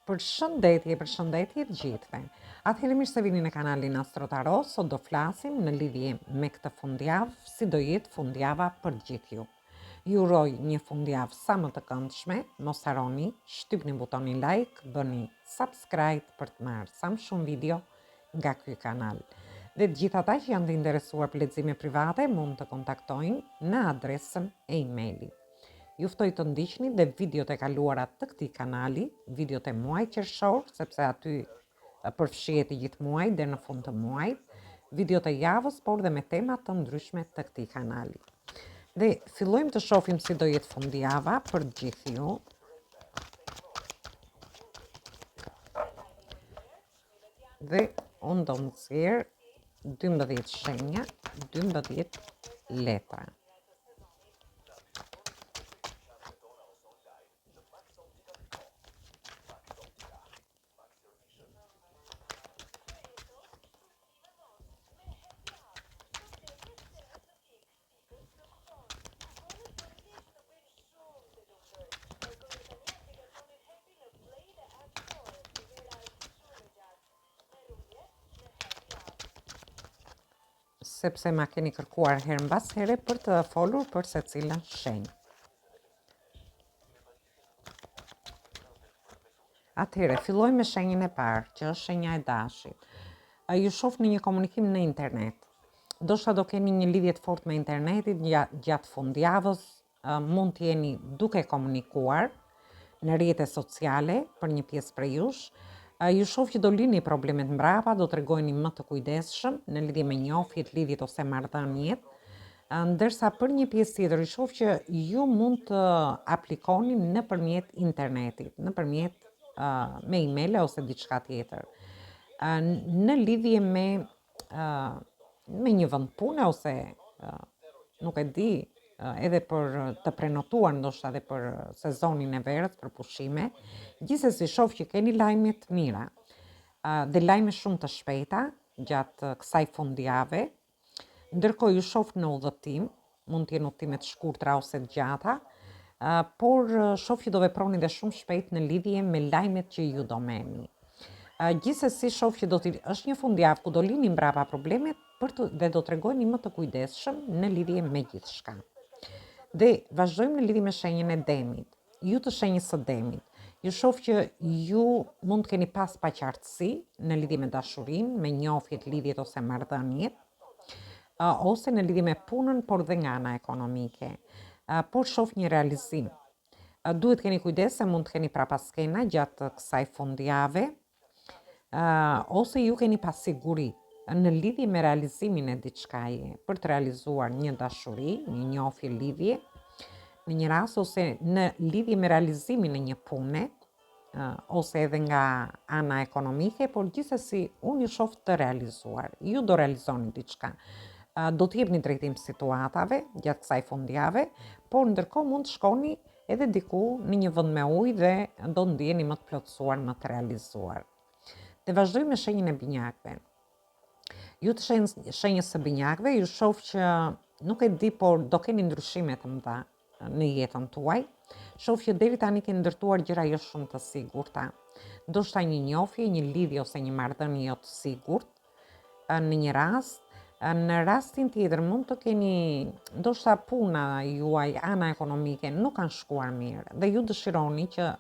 Përshëndetje të gjithëve. Atëherë mirë se vini në kanalin Astro Tarot. Sot do flasim në lidhje me këtë fundjavë, si do jetë fundjava për gjithë ju. Ju uroj një fundjavë sa më të këndshme. Mos harroni, shtypni butonin like, bëni subscribe për të marrë sa më shumë video nga ky kanal. Dhe të gjithë ata që janë të interesuar për lexime private mund të kontaktojnë në adresën e emailit. Juftoj të ndiqni dhe videot e kaluara të këtij kanali, videot e muajit qershor, sepse aty përfshihet i gjithë muaji deri në fund të muajit, videot e javës, por dhe me tema të ndryshme të këtij kanali. Dhe fillojmë të shohim si do jetë fundjava për gjithë ju. Dhe unë do nxjerr 12 shenja, 12 letra. Sepse ma keni kërkuar herë mbas here për të folur për secilën shenjë. Atëherë, filloj me shenjën e parë, që është shenja e dashit. Ju shoh në një komunikim në internet. Ndoshta do keni një lidhje të fortë me internetin gjatë fundjavës, mund të jeni duke komunikuar në rrjete sociale për një pjesë prej jush. Ju shoh që do lini problemet mbrapa, do tregojeni më të kujdesshëm në lidhje me njohjet, lidhjet ose marrëdhëniet, ndërsa për një pjesë tjetër ju shoh që ju mund të aplikoni nëpërmjet internetit, nëpërmjet me email ose diçka tjetër. Në lidhje me një vend pune ose nuk e di, edhe për të prenotuar ndoshta edhe për sezonin e verës, për pushime, gjithsesi shoh që keni lajme të mira dhe lajme shumë të shpejta gjatë kësaj fundjave. Ndërkohë ju shoh në udhëtim, mund të jenë udhëtime të shkurtra ose të gjata, por shoh që do veproni dhe shumë shpejt në lidhje me lajmet që ju do merrni. Gjithsesi shoh që është një fundjavë ku do lini mbrapa problemet dhe do tregojeni më të kujdesshëm në lidhje me gjithçka. Dhe vazhdojmë në lidhje me shenjën e demit. Ju të shenjës së demit, ju shoh që ju mund të keni pas paqartësi në lidhje me dashurinë, me njohjet, lidhjet ose marrëdhëniet, ose në lidhje me punën, por dhe nga ana ekonomike. Por shoh një realizim. Duhet keni kujdes se mund të keni prapaskena gjatë kësaj fundjave, ose ju keni pas siguri në lidhje me realizimin e diçkaje, për të realizuar një dashuri, një njohje, lidhje, në një rast ose në lidhje me realizimin e një pune, ose edhe nga ana ekonomike, por gjithsesi unë ju shoh të realizuar. Ju do realizoni diçka. Do të jepni drejtim situatave gjatë kësaj fundjave, por ndërkohë mund të shkoni edhe diku në një vend me ujë dhe do ndjeni më të plotësuar, më të realizuar. Dhe vazhdojmë me shenjën e binjakëve. Ju të shenjës së binjakëve, ju shoh që nuk e di, por do keni ndryshime të mëdha në jetën tuaj. Shoh që deri tani keni ndërtuar gjëra jo shumë të sigurta. Ndoshta një njohje, një lidhje ose një marrëdhënie jo të sigurt në një rast. Në rastin tjetër mund të keni, ndoshta puna juaj, ana ekonomike nuk kanë shkuar mirë dhe ju dëshironi që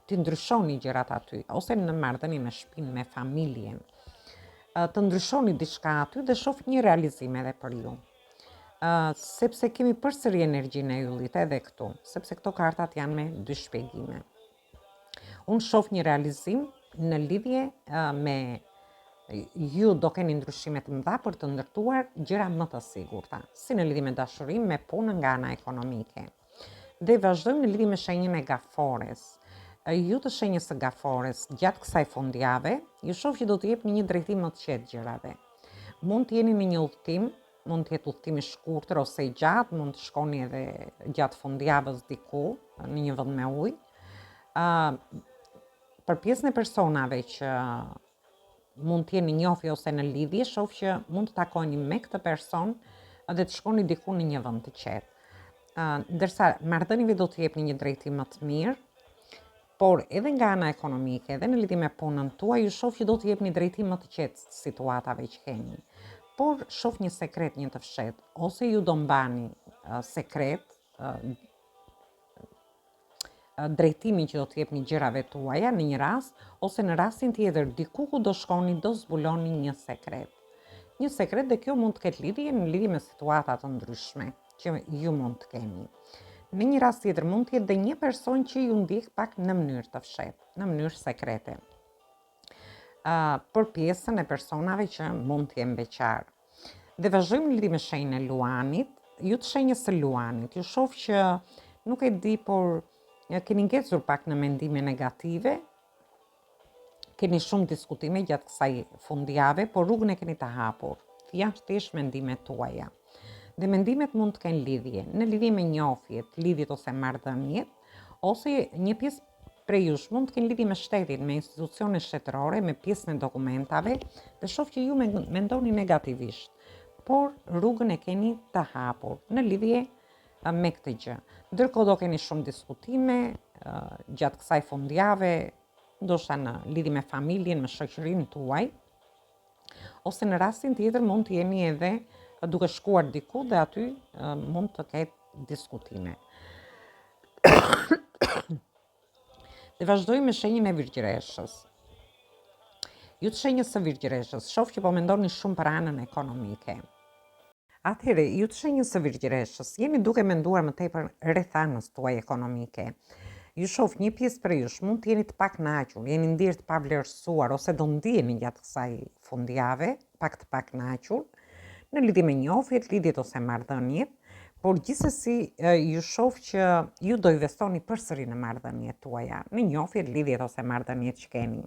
të ndryshoni gjërat aty, ose në marrëdhënie me shtëpinë, me familjen, të ndryshoni diçka aty dhe shoh një realizim edhe për ju. Sepse kemi përsëri energjinë e yllit edhe këtu, sepse këto kartat janë me dy shpjegime. Unë shoh një realizim në lidhje me ju do keni ndryshime të mëdha për të ndërtuar gjëra më të sigurta, si në lidhje me dashurinë, me punën nga ana ekonomike. Dhe vazhdojmë në lidhje me shenjën e gafores. Ju të shenjës së gafores gjatë kësaj fundjave, ju shoh që do të jepni një drejtim më të qetë gjërave. Mund të jeni në një udhëtim, mund të jetë udhëtim i shkurtër ose i gjatë, mund të shkoni edhe gjatë fundjavës diku në një vend me ujë. Për pjesën e personave që mund të jeni njohje ose në lidhje, shoh që mund të takoni me këtë person dhe të shkoni diku në një vend të qetë. Ndërsa marrëdhënieve do të jepni një drejtim më të mirë. Por edhe nga ana ekonomike, edhe në lidhje me punën tuaj, ju shoh që do të jepni drejtim më të qetë situatave që keni. Por shoh një sekret, një të fshet, ose ju do mbani sekret drejtimin që do të jepni gjërave tuaja në një rast, ose në rastin tjetër diku ku do shkoni do zbuloni një sekret. Një sekret dhe kjo mund të ketë lidhje me situata të ndryshme që ju mund të keni. Në një rast tjetër mund të jetë dhe një person që ju ndjek pak në mënyrë të fshehtë, në mënyrë sekrete. Për pjesën e personave që mund të jenë beqar. Dhe vazhdojmë në lidhje me shenjën e luanit, ju të shenjës së luanit, ju shoh që nuk e di, por keni ngecur pak në mendime negative, keni shumë diskutime gjatë kësaj fundjave, por rrugën e keni të hapur. Janë thjesht mendimet tuaja. Dhe mendimet mund të kenë lidhje, në lidhje me njofjet, lidhjet ose marrëdhëniet, ose një pjesë prej jush mund të kenë lidhje me shtetin, me institucione shtetërore, me pjesën e dokumentave, dhe shoh që ju mendoni negativisht, por rrugën e keni të hapur në lidhje me këtë gjë. Ndërkohë do keni shumë diskutime gjatë kësaj fundjave, ndoshta në lidhje me familjen, me shoqërinë tuaj, ose në rastin tjetër mund të jeni edhe duke shkuar diku dhe aty mund të ketë diskutime. Dhe vazhdojmë me shenjën e Virgjëreshës. Ju të shenjës së Virgjëreshës, shoh që po mendoni shumë për anën ekonomike. Atëherë, ju të shenjës së Virgjëreshës, jeni duke menduar më tepër rreth anës tuaj ekonomike. Ju shoh një pjesë prej jush mund të jeni të pakënaqur, jeni ndjerë të pavlerësuar ose do ndiheni gjatë kësaj fundjave, pak të pakënaqur, në lidhje me njofjet, lidhjet ose marrëdhëniet, por gjithsesi ju shoh që ju do investoni përsëri në marrëdhëniet tuaja, në njofjet, lidhjet ose marrëdhëniet që keni.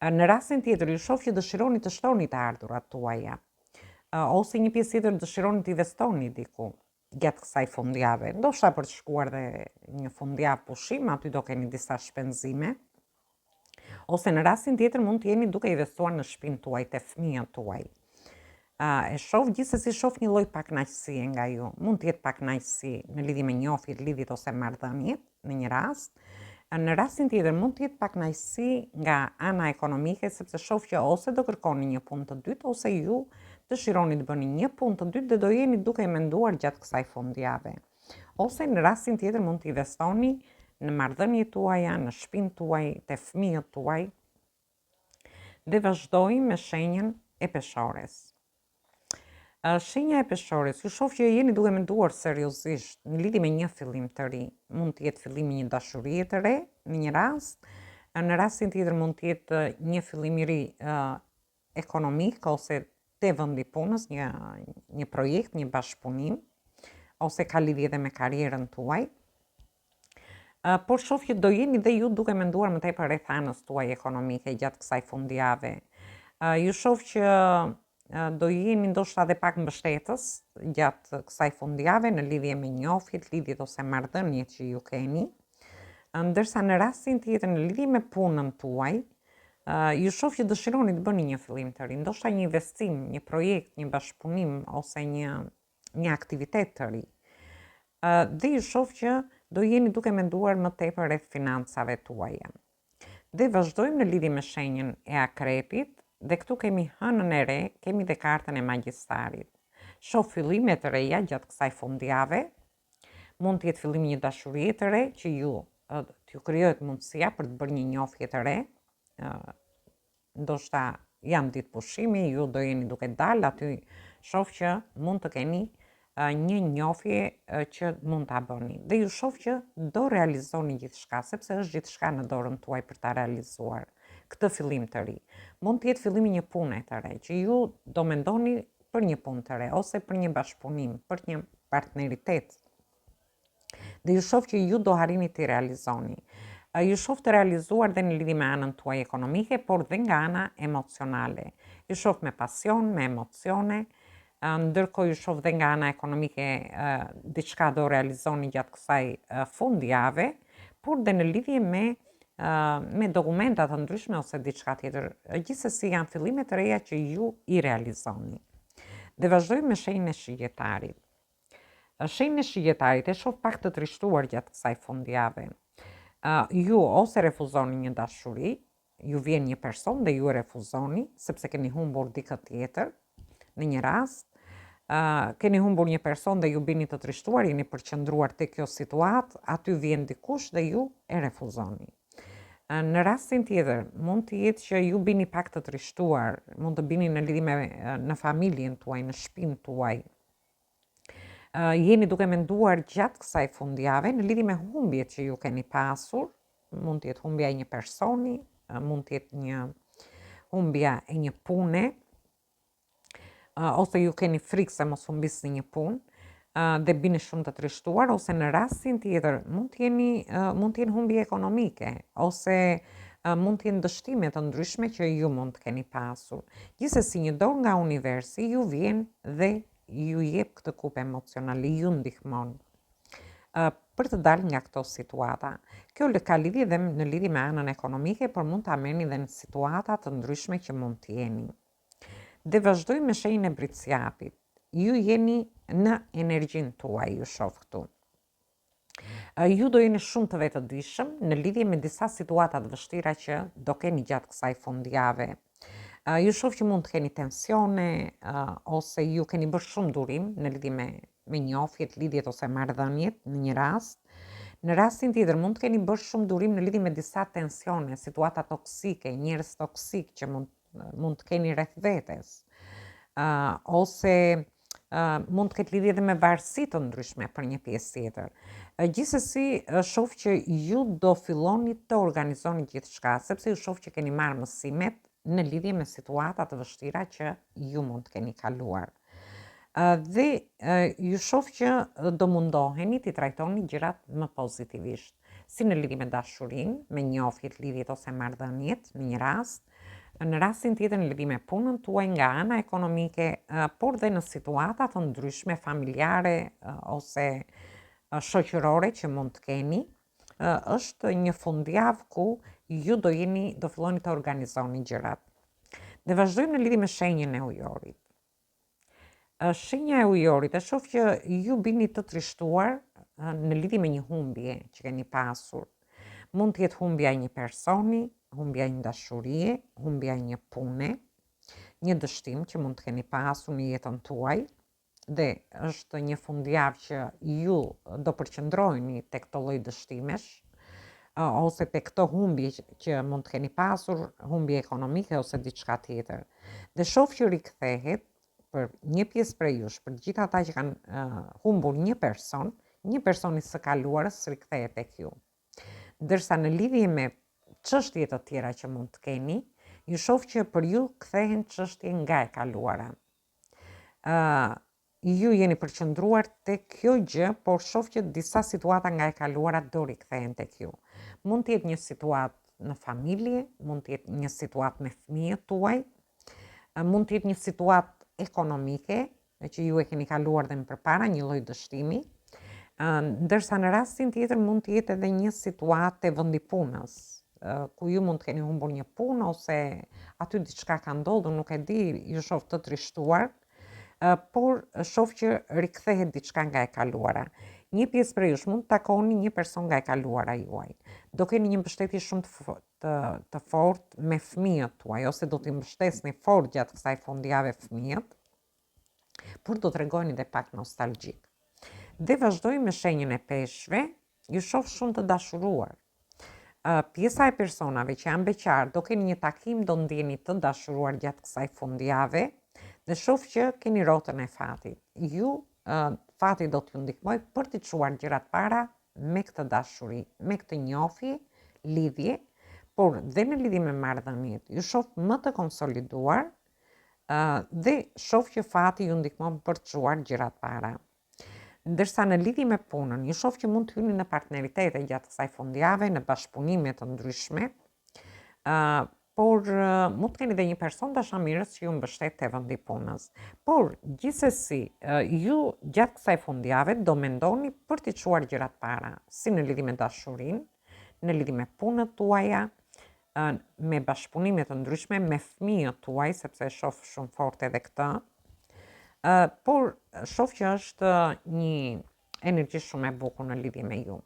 Në rastin tjetër ju shoh që dëshironi të shtoni të ardhurat tuaja, ose një pjesë tjetër dëshironi të investoni diku gjatë kësaj fundjave, ndoshta për të shkuar dhe një fundjavë pushim, aty do keni disa shpenzime, ose në rastin tjetër mund të jeni duke investuar në shtëpinë tuaj, te fëmijët tuaj. E shoh gjithsesi shoh një lloj pakënaqësie nga ju. Mund të jetë pakënaqësi në lidhje me njofjet, lidhjet ose marrëdhëniet në një rast. Në rastin tjetër mund të jetë pakënaqësi nga ana ekonomike, sepse shoh që ose do kërkoni një punë të dytë ose ju dëshironi të bëni një punë të dytë dhe do jeni duke menduar gjatë kësaj fundjave. Ose në rastin tjetër mund të investoni në marrëdhëniet tuaja, në shtëpinë tuaj, te fëmijët tuaj. Dhe vazhdojmë me shenjën e Peshores. Shenja e Peshores, ju shoh që jeni duke menduar seriozisht në lidhje me një fillim të ri. Mund të jetë fillimi një dashurie të re në një rast, në rastin tjetër mund të jetë një fillim i ri ekonomik ose te vendi punës, një projekt, një bashkëpunim, ose ka lidhje edhe me karrierën tuaj. Por shoh që do jeni dhe ju duke menduar më tepër rreth anës tuaj ekonomike gjatë kësaj fundjave. Ju shoh që do jeni ndoshta edhe pak mbështetës gjatë kësaj fundjave në lidhje me njofjet, lidhjet ose marrëdhëniet që ju keni, ndërsa në rastin tjetër në lidhje me punën tuaj, ju shoh që dëshironi të bëni një fillim të ri, ndoshta një investim, një projekt, një bashkëpunim ose një aktivitet të ri. Dhe ju shoh që do jeni duke menduar më tepër rreth financave tuaja. Dhe vazhdojmë në lidhje me shenjën e Akrepit, dhe këtu kemi hënën e re, kemi dhe kartën e Magjistarit. Shoh fillime të reja gjatë kësaj fundjave, mund të jetë fillimi një dashurie të re që t'ju krijohet mundësia për të bërë një njofje të re, ndoshta janë ditë pushimi, ju do jeni duke dalë, aty shoh që mund të keni një njofje që mund ta bëni. Dhe ju shoh që do realizoni gjithçka, sepse është gjithçka në dorën tuaj për ta realizuar këtë fillim të ri. Mund të jetë fillimi një pune të re, që ju do mendoni për një punë të re, ose për një bashkëpunim, për një partneritet. Dhe ju shoh që ju do arrini të realizoni. Ju shoh të realizuar dhe në lidhje me anën tuaj ekonomike, por dhe nga ana emocionale. Ju shoh me pasion, me emocione, ndërkohë ju shoh dhe nga ana ekonomike diçka do realizoni gjatë kësaj fundjave, por dhe në lidhje me dokumenta të ndryshme ose diçka tjetër. Gjithsesi janë fillime të reja që ju i realizoni. Dhe vazhdojmë me shenjën e Shijetarit. Shenjën e Shijetarit e shoh pak të trishtuar gjatë kësaj fundjave. Ju ose refuzoni një dashuri, ju vjen një person dhe ju e refuzoni, sepse keni humbur dikë tjetër, në një rast, keni humbur një person dhe ju bini të trishtuar, jeni përqendruar te kjo situatë, aty vjen dikush dhe ju e refuzoni. Në rastin tjetër, mund të jetë që ju bini pak të trishtuar, mund të bini në lidhje në familjen tuaj, në shtëpinë tuaj. Jeni duke menduar gjatë kësaj fundjave në lidhje me humbjet që ju keni pasur, mund të jetë humbja e një personi, mund të jetë një humbja e një pune, ose ju keni frikë se mos humbisni një punë dhe bini shumë të trishtuar, ose në rastin tjetër mund të jenë humbje ekonomike, ose mund të jenë dështime të ndryshme që ju mund të keni pasur. Gjithsesi një dorë nga universi ju vjen dhe ju jep këtë kupë emocionale, ju ndihmon për të dalë nga këto situata. Kjo ka lidhje dhe në lidhje me anën ekonomike, por mund të ameni dhe në situata të ndryshme që mund të jeni. Dhe vazhdoj me shenjën e britsjapit. Ju jeni në energjinë tuaj, ju shoh këtu. Ju do jeni shumë të vetëdijshëm në lidhje me disa situata të vështira që do keni gjatë kësaj fundjave. Ju shoh që mund të keni tensione, ose ju keni bërë shumë durim në lidhje me njofjet, lidhjet ose marrëdhëniet në një rast. Në rastin tjetër mund të keni bërë shumë durim në lidhje me disa tensione, situata toksike, njerëz toksik që mund të keni rreth vetes. Ose mund të ketë lidhje edhe me varësi të ndryshme për një pjesë tjetër. Gjithsesi, shoh që ju do filloni të organizoni gjithçka, sepse ju shoh që keni marrë mësimet në lidhje me situata të vështira që ju mund të keni kaluar. Dhe ju shoh që do mundoheni të trajtoni gjërat më pozitivisht, si në lidhje me dashurinë, me njofjet, lidhjet ose marrëdhëniet në një rast, në rastin tjetër në lidhje me punën tuaj nga ana ekonomike, por dhe në situata të ndryshme familjare ose shoqërore që mund të keni. Është një fundjavë ku ju do filloni të organizoni gjërat. Dhe vazhdojmë në lidhje me shenjën e ujorit. Shenja e ujorit e shoh që ju bini të trishtuar në lidhje me një humbje që keni pasur. Mund të jetë humbja e një personi, humbja e një dashurie, humbja e një pune, një dështim që mund të keni pasur në jetën tuaj. Dhe është një fundjavë që ju do përqendroheni tek këto lloj dështimesh, ose tek këto humbje që mund të keni pasur, humbje ekonomike ose diçka tjetër. Dhe shoh që rikthehet për një pjesë prej jush, për gjithë ata që kanë humbur një person i së kaluarës rikthehet tek ju. Ndërsa në lidhje me çështje të tjera që mund të keni, ju shoh që për ju kthehen çështje nga e kaluara. Ju jeni përqendruar tek kjo gjë, por shoh që disa situata nga e kaluara do rikthehen tek ju. Mund të jetë një situatë në familje, mund të jetë një situatë me fëmijët tuaj, mund të jetë një situatë ekonomike që ju e keni kaluar dhe më përpara, një lloj dështimi, ndërsa në rastin tjetër mund të jetë edhe një situatë e vendi punës, ku ju mund të keni humbur një punë ose aty diçka ka ndodhur, nuk e di, ju shoh të trishtuar. Por shoh që rikthehet diçka nga e kaluara. Një pjesë prej jush mund të takoni një person nga e kaluara juaj. Do keni një mbështetje shumë të fortë me fëmijët tuaj, ose do t'i mbështesni fort gjatë kësaj fundjave fëmijët, por do t'regojni dhe pak nostalgjik. Dhe vazhdoj me shenjën e peshqve, ju shoh shumë të dashuruar. Pjesa e personave që janë beqar, do keni një takim, do ndjeni të dashuruar gjatë kësaj fundjave, dhe shoh që keni rrotën e fatit. Fati do t'ju ndihmoj për t'i çuar gjërat para me këtë dashuri, me këtë njofje, lidhje, por dhe në lidhje me marrëdhëniet, ju shoh më të konsoliduar dhe shoh që fati ju ndihmon për të çuar gjërat para. Ndërsa në lidhje me punën, ju shoh që mund të hyni në partneritete gjatë kësaj fundjave, në bashkëpunime të ndryshme, por mund të keni dhe një person dashamirës që ju mbështet te vendi punës. Por gjithsesi, ju gjatë kësaj fundjave do mendoni për t'i çuar gjërat para, si në lidhje me dashurinë, në lidhje me punët tuaja, me bashkëpunime të ndryshme, me fëmijët tuaj, sepse shoh shumë fort edhe këtë. Por shoh që është një energji shumë e bukur në lidhje me ju.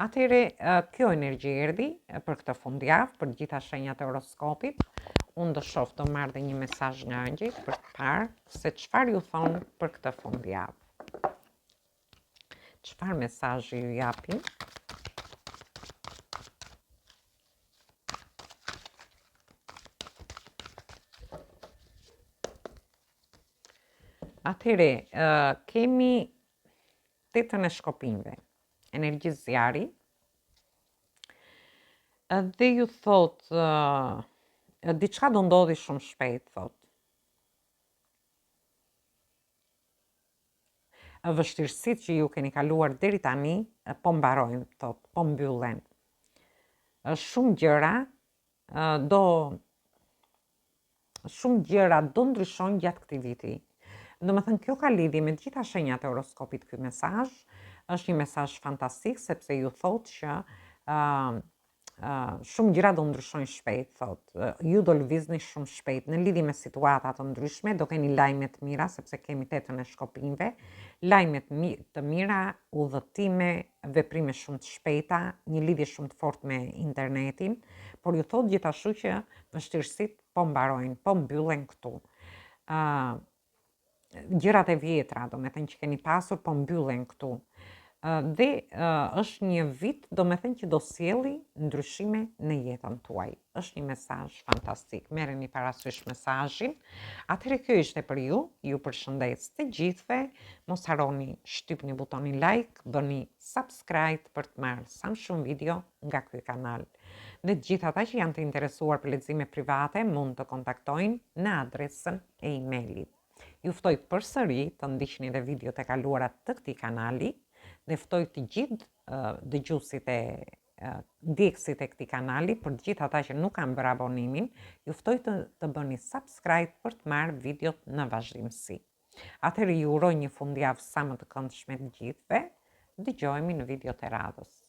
Atëre, kjo energji erdhi për këtë fundjavë, për gjitha shenjat e horoskopit. Unë do shoh, do marrë dhe një mesazh nga ëngjëjt për të parë se çfarë ju thonë për këtë fundjavë. Çfarë mesazhi ju japin? Atëre, kemi tetën e shkopinjve, energji zjarri, dhe ju thot, diçka do ndodhi shumë shpejt, thot. Vështirësitë që ju keni kaluar deri tani, po mbarojnë, thot, po mbyllen. Shumë gjëra do ndryshojnë gjatë këtij viti. Domethënë, kjo ka lidhje me të gjitha shenjat e horoskopit. Ky mesazh është një mesazh fantastik sepse ju thotë që shumë gjëra do ndryshojnë shpejt, thot. Ju do lëvizni shumë shpejt në lidhje me situata të ndryshme, do keni lajme të mira sepse kemi tetën e shkopinjve, lajme të mira, udhëtime, veprime shumë të shpejta, një lidhje shumë të fortë me internetin, por ju thot gjithashtu që vështirësitë po mbarojnë, po mbyllen këtu. Gjërat e vjetra, do me thënë që keni pasur, po mbyllen këtu. Dhe është një vit, do me thënë që do sjelli ndryshime në jetën tuaj. Është një mesazh fantastik. Merreni parasysh mesazhin. Atëherë kjo ishte për ju. Ju përshëndes të gjithëve. Mos harroni shtypni butonin like, bëni subscribe për të marrë sa më shumë video nga ky kanal. Dhe të gjithë ata që janë të interesuar për lexime private mund të kontaktojnë në adresën e emailit. Ju ftoj përsëri të ndiqni edhe videot e kaluara të këtij kanali dhe ftoj të gjithë dëgjuesit e ndjekësit e këtij kanali, për të gjithë ata që nuk kanë bërë abonimin, ju ftoj të bëni subscribe për të marrë videot në vazhdimsi. Atëherë ju uroj një fundjavë sa më të këndshme të gjithëve. Dëgjohemi në videot e radhës.